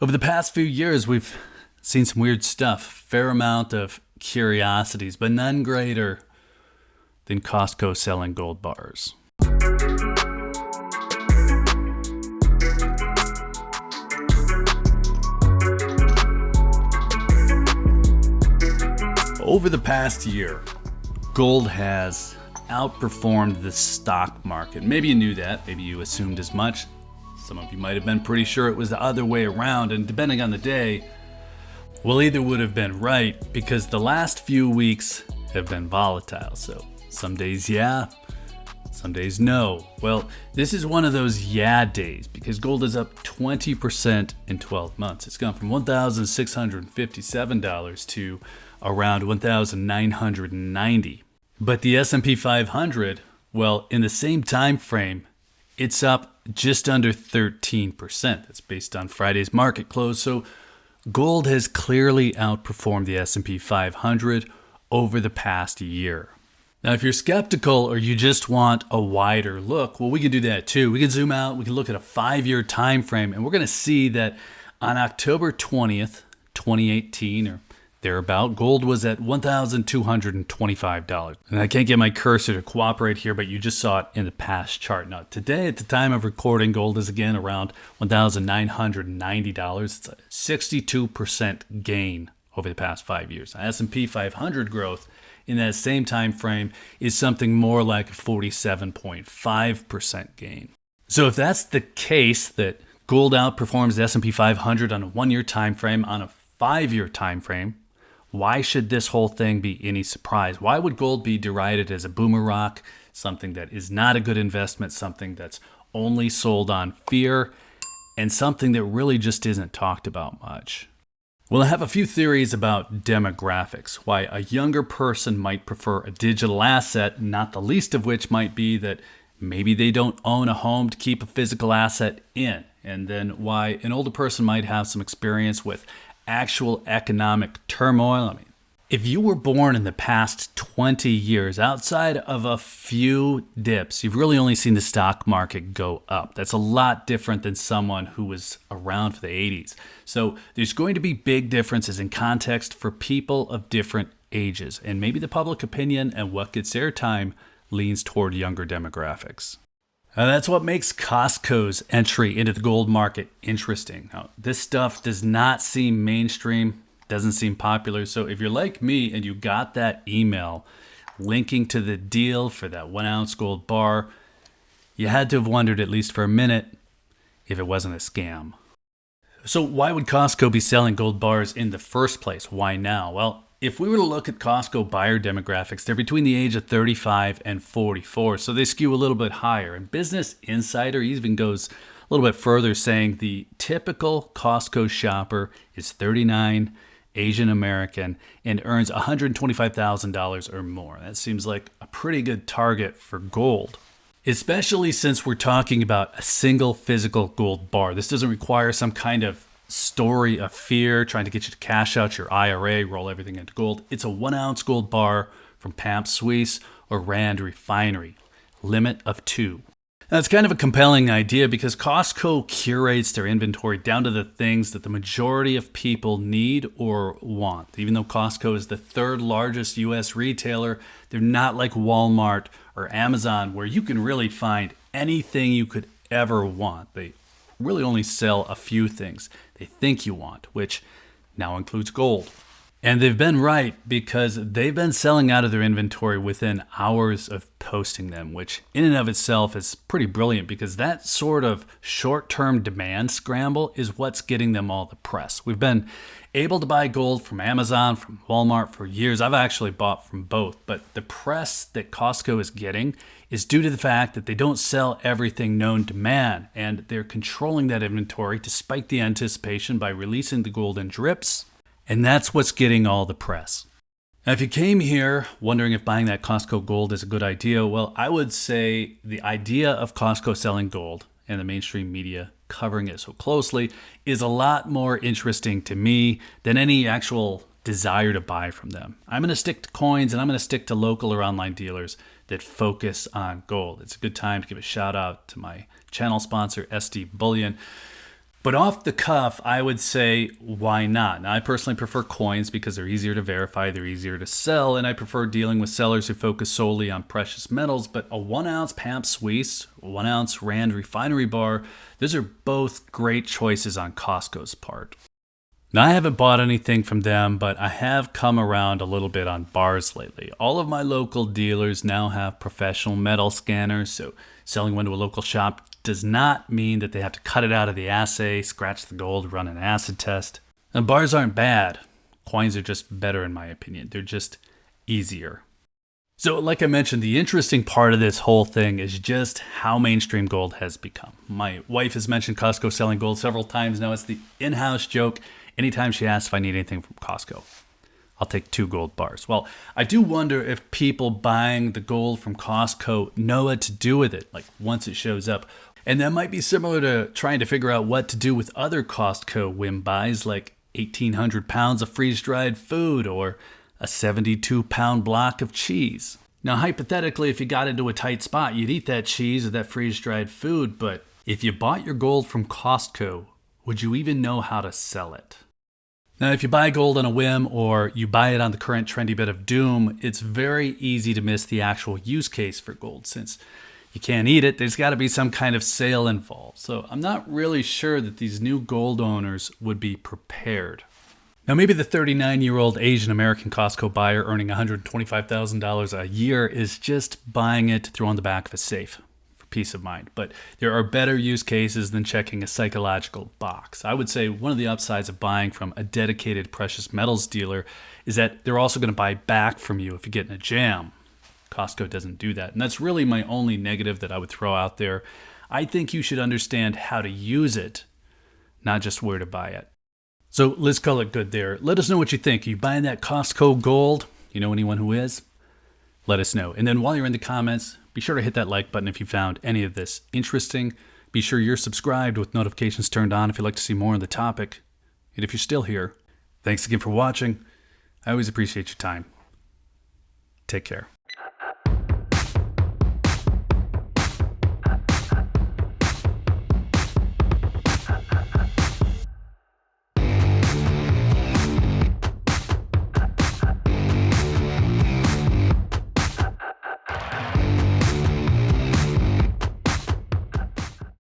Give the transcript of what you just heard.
Over the past few years, we've seen some weird stuff, fair amount of curiosities, but none greater than Costco selling gold bars. Over the past year, gold has outperformed the stock market. Maybe you knew that, maybe you assumed as much. Some of you might have been pretty sure it was the other way around, and depending on the day, well, either would have been right, because the last few weeks have been volatile. So some days yeah, some days no. Well, this is one of those yeah days, because gold is up 20% in 12 months. It's gone from $1,657 to around $1,990. But the S&P 500, well, in the same time frame, it's up just under 13%. That's based on Friday's market close. So gold has clearly outperformed the S&P 500 over the past year. Now, if you're skeptical or you just want a wider look, well, we can do that too. We can zoom out, we can look at a 5-year time frame, and we're going to see that on October 20th, 2018, or thereabout, gold was at $1,225. And I can't get my cursor to cooperate here, but you just saw it in the past chart. Now, today, at the time of recording, gold is again around $1,990. It's a 62% gain over the past 5 years. Now, S&P 500 growth in that same time frame is something more like a 47.5% gain. So if that's the case, that gold outperforms the S&P 500 on a 1-year time frame, on a 5-year time frame, why should this whole thing be any surprise? Why would gold be derided as a boomer rock, something that is not a good investment, something that's only sold on fear, and something that really just isn't talked about much? Well, I have a few theories about demographics, why a younger person might prefer a digital asset, not the least of which might be that maybe they don't own a home to keep a physical asset in, and then why an older person might have some experience with actual economic turmoil. I mean, if you were born in the past 20 years, outside of a few dips, you've really only seen the stock market go up. That's a lot different than someone who was around for the 80s. So there's going to be big differences in context for people of different ages, and maybe the public opinion and what gets airtime leans toward younger demographics. That's what makes Costco's entry into the gold market interesting. Now, this stuff does not seem mainstream, doesn't seem popular. So if you're like me and you got that email linking to the deal for that 1-ounce gold bar, you had to have wondered, at least for a minute, if it wasn't a scam. So why would Costco be selling gold bars in the first place? Why now? Well, if we were to look at Costco buyer demographics, they're between the age of 35 and 44, so they skew a little bit higher. And Business Insider even goes a little bit further, saying the typical Costco shopper is 39, Asian American, and earns $125,000 or more. That seems like a pretty good target for gold, especially since we're talking about a single physical gold bar. This doesn't require some kind of story of fear trying to get you to cash out your IRA, roll everything into gold. It's a 1-ounce gold bar from PAMP, Suisse, or Refinery. Limit of 2. Now, it's kind of a compelling idea because Costco curates their inventory down to the things that the majority of people need or want. Even though Costco is the 3rd largest U.S. retailer, they're not like Walmart or Amazon, where you can really find anything you could ever want. They really only sell a few things they think you want, which now includes gold. And they've been right, because they've been selling out of their inventory within hours of posting them, which in and of itself is pretty brilliant, because that sort of short-term demand scramble is what's getting them all the press. We've been able to buy gold from Amazon, from Walmart for years. I've actually bought from both, but the press that Costco is getting is due to the fact that they don't sell everything known to man, and they're controlling that inventory to spike the anticipation by releasing the gold in drips, and that's what's getting all the press. Now, if you came here wondering if buying that Costco gold is a good idea, well, I would say the idea of Costco selling gold and the mainstream media covering it so closely is a lot more interesting to me than any actual desire to buy from them. I'm going to stick to coins, and I'm going to stick to local or online dealers that focus on gold. It's a good time to give a shout out to my channel sponsor, SD Bullion. But off the cuff, I would say, why not? Now, I personally prefer coins because they're easier to verify, they're easier to sell, and I prefer dealing with sellers who focus solely on precious metals. But a 1-ounce PAMP Suisse, 1-ounce Rand Refinery bar, those are both great choices on Costco's part. Now, I haven't bought anything from them, but I have come around a little bit on bars lately. All of my local dealers now have professional metal scanners, so selling one to a local shop does not mean that they have to cut it out of the assay, scratch the gold, run an acid test. And bars aren't bad. Coins are just better in my opinion. They're just easier. So like I mentioned, the interesting part of this whole thing is just how mainstream gold has become. My wife has mentioned Costco Selling Gold several times now. It's the in-house joke anytime she asks if I need anything from Costco. I'll take 2 gold bars. Well, I do wonder if people buying the gold from Costco know what to do with it, like once it shows up. And that might be similar to trying to figure out what to do with other Costco whim buys, like 1,800 pounds of freeze-dried food or a 72-pound block of cheese. Now, hypothetically, if you got into a tight spot, you'd eat that cheese or that freeze-dried food, but if you bought your gold from Costco, would you even know how to sell it? Now, if you buy gold on a whim or you buy it on the current trendy bit of doom, it's very easy to miss the actual use case for gold. Since you can't eat it, there's got to be some kind of sale involved. So I'm not really sure that these new gold owners would be prepared. Now, maybe the 39-year-old Asian American Costco buyer earning $125,000 a year is just buying it to throw on the back of a safe. Peace of mind. But there are better use cases than checking a psychological box. I would say one of the upsides of buying from a dedicated precious metals dealer is that they're also going to buy back from you if you get in a jam. Costco doesn't do that. And that's really my only negative that I would throw out there. I think you should understand how to use it, not just where to buy it. So let's call it good there. Let us know what you think. Are you buying that Costco gold? You know anyone who is? Let us know. And then while you're in the comments, be sure to hit that like button if you found any of this interesting. Be sure you're subscribed with notifications turned on if you'd like to see more on the topic. And if you're still here, thanks again for watching. I always appreciate your time. Take care.